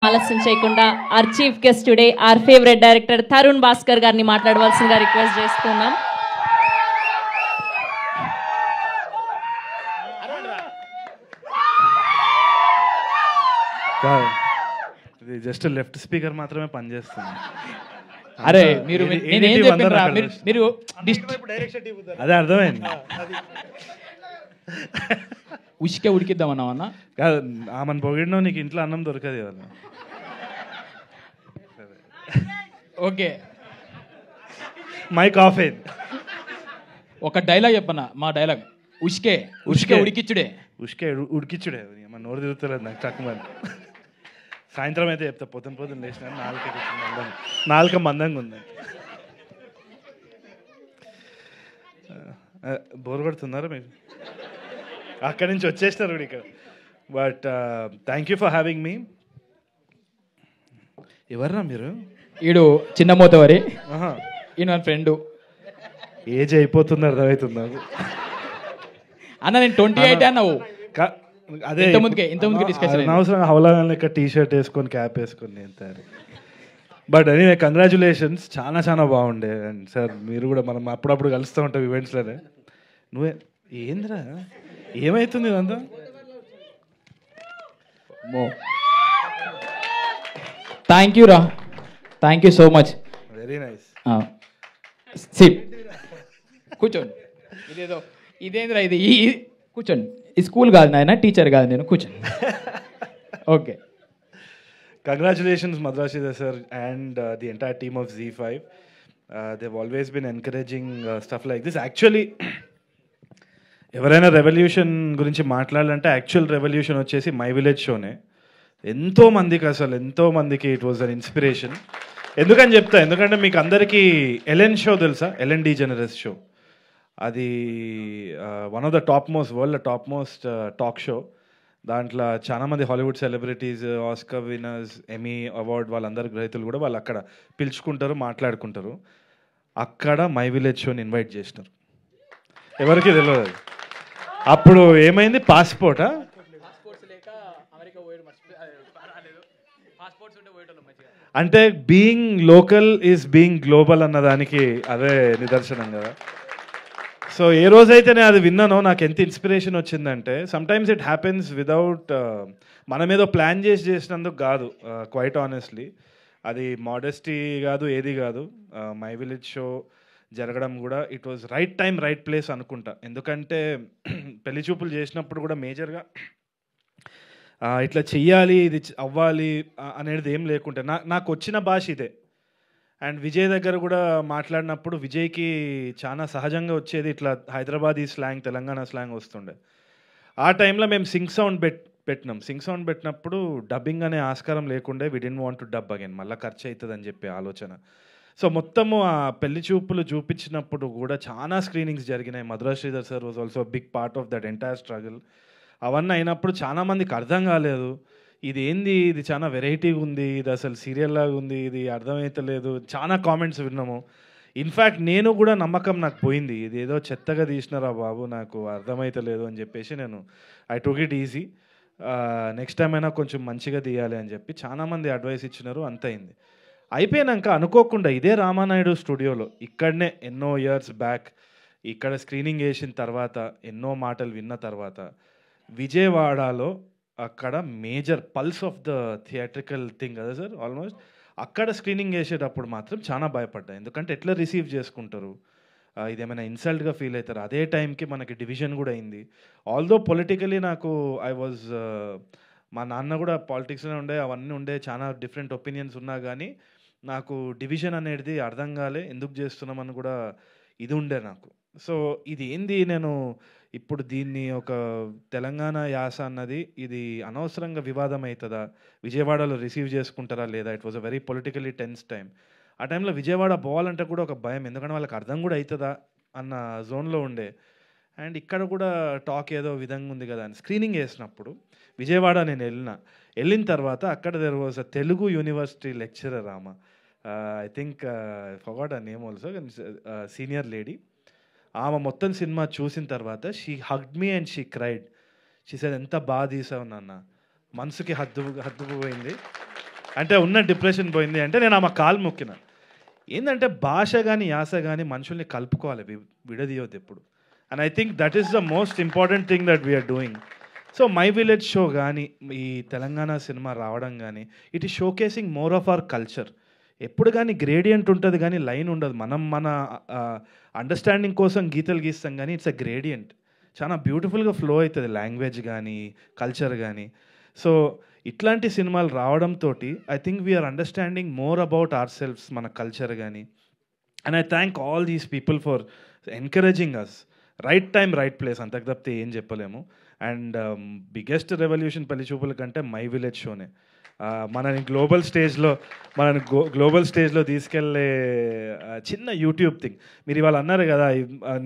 ఆలస్యం చేయకుండా our chief guest today our favourite director Tarun Bhaskar గారిని మాట్లాడవలసిందిగా రిక్వెస్ట్ చేస్తున్నాం. ఇది జస్ట్ లెఫ్ట్ స్పీకర్ మాత్రమే పనిచేస్తుంది. అరే మీరు మీరు అదే అర్థమైంది. ఉసికే ఉడికిద్దామన్నా కాదు, ఆమెను పొగిడినో నీకు ఇంట్లో అన్నం దొరకదు కదా. ఓకే, మైక్ ఆఫ్ అయింది. ఒక డైలాగ్ చెప్పన్నా, మా డైలాగ్ ఉసికే ఉసికే ఉడికిచ్చుడే. ఉసికే ఉడికిచ్చుడే. మన నోరు తిరుగుతలేదు నాకు చక్కమని. సాయంత్రం అయితే చెప్తా, పొద్దున లేచిన నాలుక మందంగా ఉంది. బోర్ కొడుతున్నారా మీకు? అక్కడి నుంచి వచ్చేసినారు ఇక్కడ. But thank you for having me. ఎవర్రా మీరు? ఈడు చిన్న మోతవరి, ఈయన మన ఫ్రెండు. ఏజ్ అయిపోతుంది, అర్థమవుతుంది అన్న. నేను 28 అన్నావు. అదే ఇంతకుముందుకే డిస్కషన్. అనవసరంగా హౌలా లెక్క టీ షర్ట్ వేసుకొని క్యాప్ వేసుకొని నేను. బట్ ఎనీవే కంగ్రాచులేషన్స్, చాలా చాలా బాగుండే. అండ్ సార్ మీరు కూడా మనం అప్పుడప్పుడు కలుస్తూ ఉంటాం ఈవెంట్స్లోనే. నువ్వే ఏంద్రా, ఏమవుతుంది ఇదంతా? థ్యాంక్ యూ రా, thank you so much. Very nice. SIT, కూర్చోండి. ఇదేంద్రా ఇది? కూర్చోండి. ఈ స్కూల్ కాదు నాయన, టీచర్ కాదు నేను. కూర్చోండి. Okay, congratulations Madrashidhar sir and the entire team of Z5. They've always been encouraging stuff like this. Actually, ఎవరైనా రెవల్యూషన్ గురించి మాట్లాడాలంటే యాక్చువల్ రెవల్యూషన్ వచ్చేసి మై విలేజ్ షోనే. ఎంతో మందికి ఇట్ వాజ్ అన్ ఇన్స్పిరేషన్. ఎందుకని చెప్తా, ఎందుకంటే మీకు అందరికీ ఎలెన్ షో తెలుసా? Ellen DeGeneres show. అది one of the world top most talk show. దాంట్లో చాలామంది Hollywood celebrities, Oscar winners, Emmy award వాళ్ళందరి గ్రహీతలు కూడా వాళ్ళు అక్కడ పిలుచుకుంటారు, మాట్లాడుకుంటారు. అక్కడ మై విలేజ్ షోని ఇన్వైట్ చేసినారు. ఎవరికి తెలియదు. అప్పుడు ఏమైంది? పాస్పోర్టా? అంటే being local is being global అన్నదానికి అదే నిదర్శనం కదా. సో ఏ రోజైతే నేను అది విన్నానో నాకు ఎంత ఇన్స్పిరేషన్ వచ్చిందంటే, సమ్టైమ్స్ ఇట్ హ్యాపెన్స్ వితౌట్ మనం ఏదో ప్లాన్ చేసినందుకు కాదు. క్వైట్ ఆనెస్ట్లీ అది మోడెస్టీ కాదు, ఏది కాదు. మై విలేజ్ షో జరగడం కూడా it was right time right place అనుకుంటా. ఎందుకంటే పెళ్లి చూపులు చేసినప్పుడు కూడా మేజర్గా ఇట్లా చెయ్యాలి, ఇది అవ్వాలి అనేది ఏం లేకుంటే నాకు వచ్చిన భాష ఇదే. అండ్ విజయ్ దగ్గర కూడా మాట్లాడినప్పుడు విజయ్కి చాలా సహజంగా వచ్చేది ఇట్లా హైదరాబాదీ స్లాంగ్, తెలంగాణ స్లాంగ్ వస్తుండే. ఆ టైంలో మేము సింగ్ సౌండ్ పెట్టినాం. సింగ్ సౌండ్ పెట్టినప్పుడు డబ్బింగ్ అనే ఆస్కారం లేకుండే. We don't want to dub again, మళ్ళీ ఖర్చు అవుతుంది అని చెప్పి ఆలోచన. సో మొత్తము ఆ పెళ్లి చూపులు చూపించినప్పుడు కూడా చాలా స్క్రీనింగ్స్ జరిగినాయి. Madrashidhar sir was also big part of that entire struggle. అవన్నీ అయినప్పుడు చాలామందికి అర్థం కాలేదు, ఇది ఏంది, ఇది చాలా వెరైటీగా ఉంది, ఇది అసలు సీరియల్ లాగా ఉంది, ఇది అర్థమవుతలేదు. చాలా కామెంట్స్ విన్నాము. ఇన్ఫ్యాక్ట్ నేను కూడా నమ్మకం నాకు పోయింది, ఇది ఏదో చెత్తగా తీసినారా బాబు, నాకు అర్థమవుతలేదు అని చెప్పేసి నేను I took it easy. Next time అయినా కొంచెం మంచిగా తీయాలి అని చెప్పి చాలామంది అడ్వైస్ ఇచ్చినారు. అంత అయింది. అయిపోయాక అనుకోకుండా ఇదే రామానాయుడు స్టూడియోలో, ఇక్కడనే ఎన్నో ఇయర్స్ బ్యాక్ ఇక్కడ స్క్రీనింగ్ వేసిన తర్వాత, ఎన్నో మాటలు విన్న తర్వాత, విజయవాడలో అక్కడ major pulse of the theatrical thing కదా సార్, ఆల్మోస్ట్ అక్కడ స్క్రీనింగ్ చేసేటప్పుడు మాత్రం చాలా భయపడ్డా. ఎందుకంటే ఎట్లా రిసీవ్ చేసుకుంటారు, ఇదేమైనా ఇన్సల్ట్గా ఫీల్ అవుతారు. అదే టైంకి మనకి డివిజన్ కూడా అయింది. ఆల్దో పొలిటికలీ నాకు మా నాన్న కూడా పాలిటిక్స్లో ఉండే, అవన్నీ ఉండే, చాలా డిఫరెంట్ ఒపీనియన్స్ ఉన్నా కానీ నాకు డివిజన్ అనేది అర్థం కాలే, ఎందుకు చేస్తున్నామని కూడా ఇది ఉండే నాకు. సో ఇది ఏంది, నేను ఇప్పుడు దీన్ని ఒక తెలంగాణ యాస అన్నది ఇది అనవసరంగా వివాదం అవుతుందా, విజయవాడలో రిసీవ్ చేసుకుంటారా లేదా? It was a very politically tense time. ఆ టైంలో విజయవాడ పోవాలంటే కూడా ఒక భయం, ఎందుకంటే వాళ్ళకి అర్థం కూడా అవుతుందా అన్న జోన్లో ఉండే. అండ్ ఇక్కడ కూడా టాక్ ఏదో విధంగా ఉంది కదా అని స్క్రీనింగ్ వేసినప్పుడు విజయవాడ నేను వెళ్ళిన తర్వాత అక్కడ there was a Telugu university lecturer. I think forgot a name also, senior lady. ఆమె మొత్తం సినిమా చూసిన తర్వాత she hugged me and she cried. She said ఎంత బాగా తీసావు నాన్న, మనసుకి హద్దుకుపోయింది. అంటే ఉన్న డిప్రెషన్ పోయింది అంటే నేను ఆమె కాలు మొక్కిన. ఏంటంటే భాష కానీ యాస కానీ మనుషుల్ని కలుపుకోవాలి, విడదీయొద్దు ఎప్పుడు. And I think that is the most important thing that we are doing. So my village show కానీ ఈ తెలంగాణ సినిమా రావడం కానీ it is showcasing more of our culture. ఎప్పుడు కానీ గ్రేడియంట్ ఉంటుంది కానీ లైన్ ఉండదు. మనం మన అండర్స్టాండింగ్ కోసం గీతలు గీస్తాం కానీ ఇట్స్ అ గ్రేడియంట్. చాలా బ్యూటిఫుల్గా ఫ్లో అవుతుంది లాంగ్వేజ్ కానీ కల్చర్ కానీ. సో ఇట్లాంటి సినిమాలు రావడంతో I think we are understanding more about our selves, మన కల్చర్ కానీ. And I thank all these people for encouraging us. Right time right place, అంతకు తప్పితే ఏం చెప్పలేము. అండ్ బిగ్గెస్ట్ రెవల్యూషన్ పెళ్లి చూపుల కంటే మై విలేజ్ షోనే మనని గ్లోబల్ స్టేజ్లో తీసుకెళ్లే చిన్న యూట్యూబ్ థింగ్. మీరు ఇవాళ అన్నారు కదా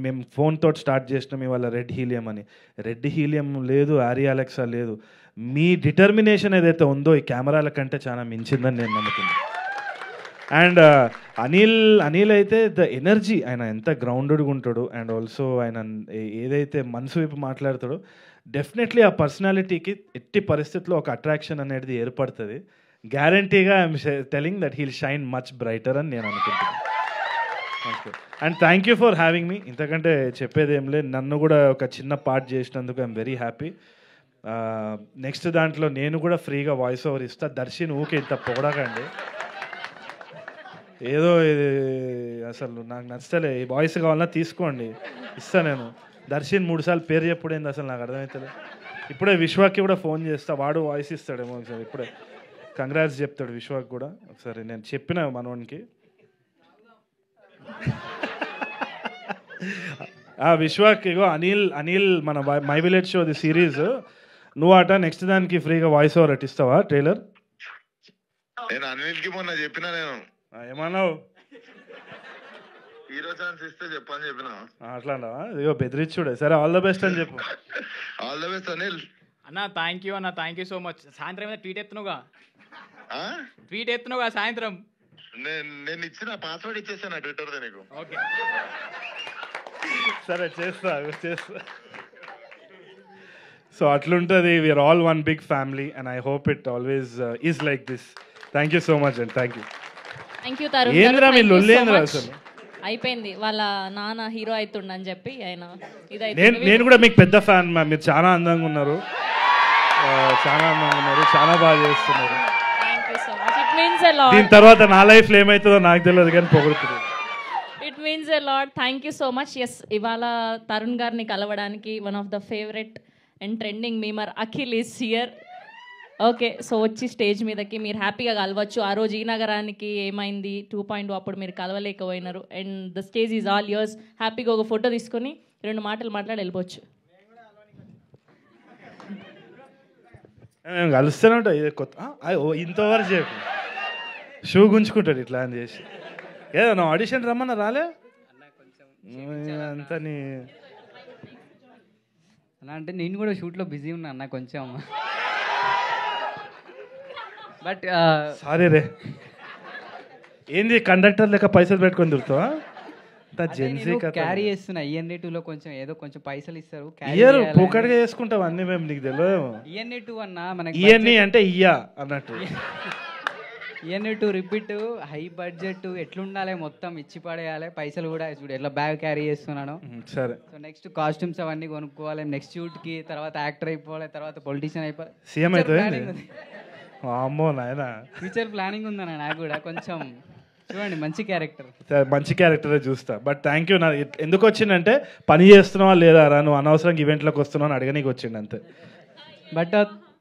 మేము ఫోన్తో స్టార్ట్ చేసినాం ఇవాళ రెడ్ హీలియం అని. రెడ్ హీలియం లేదు, ఆరి అలెక్సా లేదు. మీ డిటర్మినేషన్ ఏదైతే ఉందో ఈ కెమెరాల కంటే చాలా మించిందని నేను నమ్ముతున్నాను. అండ్ అనిల్ అయితే ద ఎనర్జీ, ఆయన ఎంత గ్రౌండెడ్గా ఉంటాడు అండ్ ఆల్సో ఆయన ఏదైతే మనసు వైపు మాట్లాడతాడో డెఫినెట్లీ ఆ పర్సనాలిటీకి ఎట్టి పరిస్థితుల్లో ఒక అట్రాక్షన్ అనేది ఏర్పడుతుంది. గ్యారంటీగా I'm telling that heal shine much brighter అని నేను అనుకుంటున్నాను. And thank you for having me. ఇంతకంటే చెప్పేది ఏం లేదు. నన్ను కూడా ఒక చిన్న పార్ట్ చేసినందుకు ఐఎమ్ వెరీ హ్యాపీ. నెక్స్ట్ దాంట్లో నేను కూడా ఫ్రీగా వాయిస్ ఓవర్ ఇస్తా. దర్శన్ ఊకే ఇంత పొగడకండి, ఏదో ఇది అసలు నాకు నచ్చలే. వాయిస్ కావాలన్నా తీసుకోండి, ఇస్తా నేను. దర్శన్ 3 సార్లు పేరు చెప్పుడేంది అసలు నాకు అర్థమవుతుంది. ఇప్పుడే విశ్వాకి కూడా ఫోన్ చేస్తా, వాడు వాయిస్ ఇస్తాడేమో ఒకసారి. ఇప్పుడే కంగ్రాట్స్ చెప్తాడు విశ్వాకి కూడా ఒకసారి. నేను చెప్పిన మనోనికి విశ్వాక్ ఇగో అనిల్ మన my village show the series నువ్వు అట నెక్స్ట్ దానికి ఫ్రీగా వాయిస్ ఓవర్ అట్టిస్తావా ట్రైలర్? నేను అనిల్కి మొన్న చెప్పిన, నేను ఏమన్నావు? హీరో ఛాన్స్ ఇస్తే చెప్పని చెప్పిన. అట్లా ఇగో బెదిరించుడే. సరే ఆల్ ద బెస్ట్ అని చెప్పు. ఆల్ ద బెస్ట్ అనిల్ అన్న. థ్యాంక్ యూ అన్న, థ్యాంక్ యూ సో మచ్. సాయంత్రం మీద ట్వీట్ ఎత్తునుగా సాయంత్రం. నేను ఇచ్చిన పాస్వర్డ్ ఇచ్చేసాను ట్విట్టర్ దే నీకు. ఓకే సరే చేస్తా. సో అట్లుంటుంది. We are all one big family and I hope it always is like this. Thank you so much and thank you. Thank you Tarun. ఏంద్రా మీ లొల్లేంద్రా అసలు? అయిపోయింది, వాళ్ళ నాన్న హీరో అవుతుండని చెప్పి ఆయన నేను కూడా మీకు పెద్ద ఫ్యాన్ మ్యామ్. మీరు చాలా అందంగా ఉన్నారు, చాలా బాగా చేస్తున్నారు. దీని తర్వాత నా లైఫ్లో ఏమవుతుందో నాకు తెలియదు కానీ పొగుడుతుంది. It means a lot. Thank you so much. Yes, ఇవాళ తరుణ్ గారిని కలవడానికి one of the favourite and trending memer Akhil is here. Okay, so వచ్చి స్టేజ్ మీదకి మీరు హ్యాపీగా కలవచ్చు. ఆ రోజు ఈ నగరానికి ఏమైంది 2.0 అప్పుడు మీరు కలవలేకపోయినారు. And the stage is all yours. హ్యాపీగా ఒక ఫోటో తీసుకొని 2 మాటలు మాట్లాడి వెళ్ళిపోవచ్చు. మేము కలుస్తూనే ఉంటాం. ఇది కొత్త ఇంతవరకు చెప్పు షూ గుంజుకుంటాడు ఇట్లా అని చేసి. ఏదో నా ఆడిషన్ రమ్మన్నా రాలే అంత నీ అలా అంటే నేను కూడా షూట్లో బిజీ ఉన్నా అన్న కొంచెం. బట్ సారీ రే, ఏంది కండక్టర్ లెక్క పైసలు పెట్టుకొని తిరుగుతావా? క్యారీ చేస్తున్నా. ఈఎన్ఏ 2లో కొంచెం ఏదో కొంచెం పైసలు ఇస్తారు, ఇయర్ పూకడిగా చేసుకుంటాం అన్ని. మేము నీకు తెలియదు. ఈఎన్ఏ 2 అన్న మనకి ఈఎన్ఈ అంటే ఇయ్యా అన్నట్టు. ఈఎన్ఏ 2 రిపీట్ హై బడ్జెట్ ఎట్లుండాలి, మొత్తం ఇచ్చి పడేయాలి. పైసలు కూడా చూడు ఎట్లా బ్యాగ్ క్యారీ చేస్తున్నాను. సరే, సో నెక్స్ట్ కాస్ట్యూమ్స్ అవన్నీ కొనుక్కోవాలి, నెక్స్ట్ షూట్ కి, తర్వాత యాక్టర్ అయిపోవాలి, తర్వాత పొలిటీషియన్ అయిపోవాలి, సీఎం అయిపోయింది. అమ్మో నాయనా, ఫ్యూచర్ ప్లానింగ్ ఉందన్న నాకు కూడా. కొంచెం చూడండి, మంచి క్యారెక్టర్, మంచి క్యారెక్టరే చూస్తా. But thank you. నా ఎందుకు వచ్చిందంటే పని చేస్తున్నావా లేదా రా, నువ్వు అనవసరంగా ఈవెంట్లోకి వస్తున్నావు అని అడగనీకి వచ్చిండు అంతే. But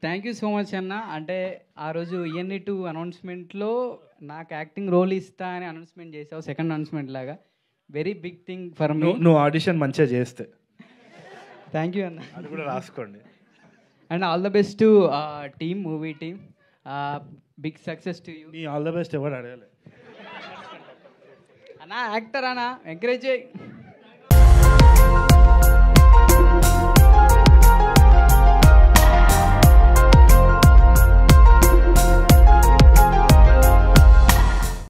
thank you so much అన్న. అంటే ఆ రోజు ఈఎన్ఈ 2 అనౌన్స్మెంట్లో నాకు యాక్టింగ్ రోల్ ఇస్తా అని అనౌన్స్మెంట్ చేసావు, సెకండ్ అనౌన్స్మెంట్ లాగా. Very big thing for me. నువ్వు ఆడిషన్ మంచిగా చేస్తే. థ్యాంక్ యూ అన్న, అది కూడా రాసుకోండి. And all the best to team, movie team. Big success to you. నీ ఆల్ ద బెస్ట్ ఎవరు అడగాలి అన్నా, యాక్టర్ అన్నా, ఎంకరేజ్ చేయి.